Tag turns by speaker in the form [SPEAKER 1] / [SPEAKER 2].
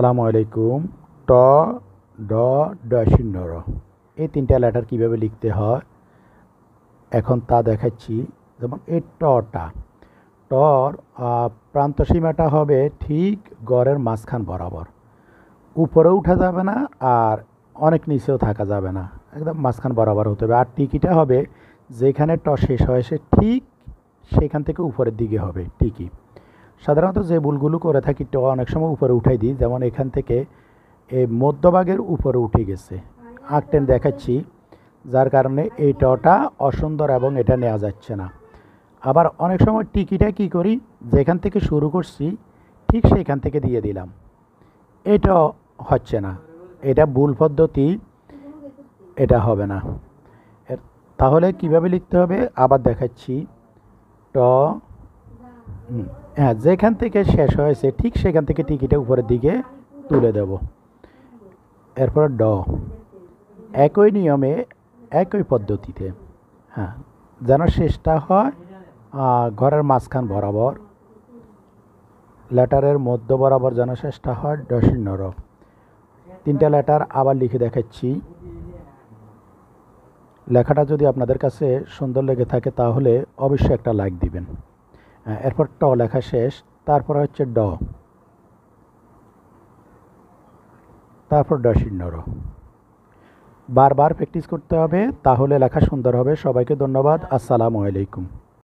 [SPEAKER 1] আসসালামু আলাইকুম। ট, ড, ড র এই তিনটা লেটার কীভাবে লিখতে হয় এখন তা দেখাচ্ছি। যেমন এই টটা, টর প্রান্তসীমাটা হবে ঠিক গড়ের মাঝখান বরাবর, উপরে উঠা যাবে না আর অনেক নিচেও থাকা যাবে না, একদম মাঝখান বরাবর হতে হবে। আর টিকিটা হবে যেখানে ট শেষ হয়েছে ঠিক সেখান থেকে উপরের দিকে হবে টিকি। সাধারণত যে ভুলগুলো করে থাকি, ট অনেক সময় উপরে উঠাই দিই, যেমন এখান থেকে এই মধ্যভাগের উপরে উঠে গেছে, আঁকটেন দেখাচ্ছি, যার কারণে এই টটা অসুন্দর এবং এটা নেওয়া যাচ্ছে না। আবার অনেক সময় টিকিটা কি করি, যেখান থেকে শুরু করছি ঠিক সেখান থেকে দিয়ে দিলাম, এটা হচ্ছে না, এটা ভুল পদ্ধতি, এটা হবে না। তাহলে কিভাবে লিখতে হবে আবার দেখাচ্ছি। ট, হ্যাঁ, যেখান থেকে শেষ হয়েছে ঠিক সেখান থেকে টিকিটা উপরের দিকে তুলে দেব। এরপর ড, একই নিয়মে একই পদ্ধতিতে, হ্যাঁ, যেন শেষটা হয় ঘরের মাঝখান বরাবর, লেটারের মধ্য বরাবর যেন শেষটা হয় ড। তিনটা লেটার আবার লিখে দেখাচ্ছি। লেখাটা যদি আপনাদের কাছে সুন্দর লেগে থাকে তাহলে অবশ্যই একটা লাইক দিবেন। এরপর ট লেখা শেষ, তারপর হচ্ছে ড, তারপর ড। বারবার প্র্যাকটিস করতে হবে, তাহলে লেখা সুন্দর হবে। সবাইকে ধন্যবাদ। আসসালামু আলাইকুম।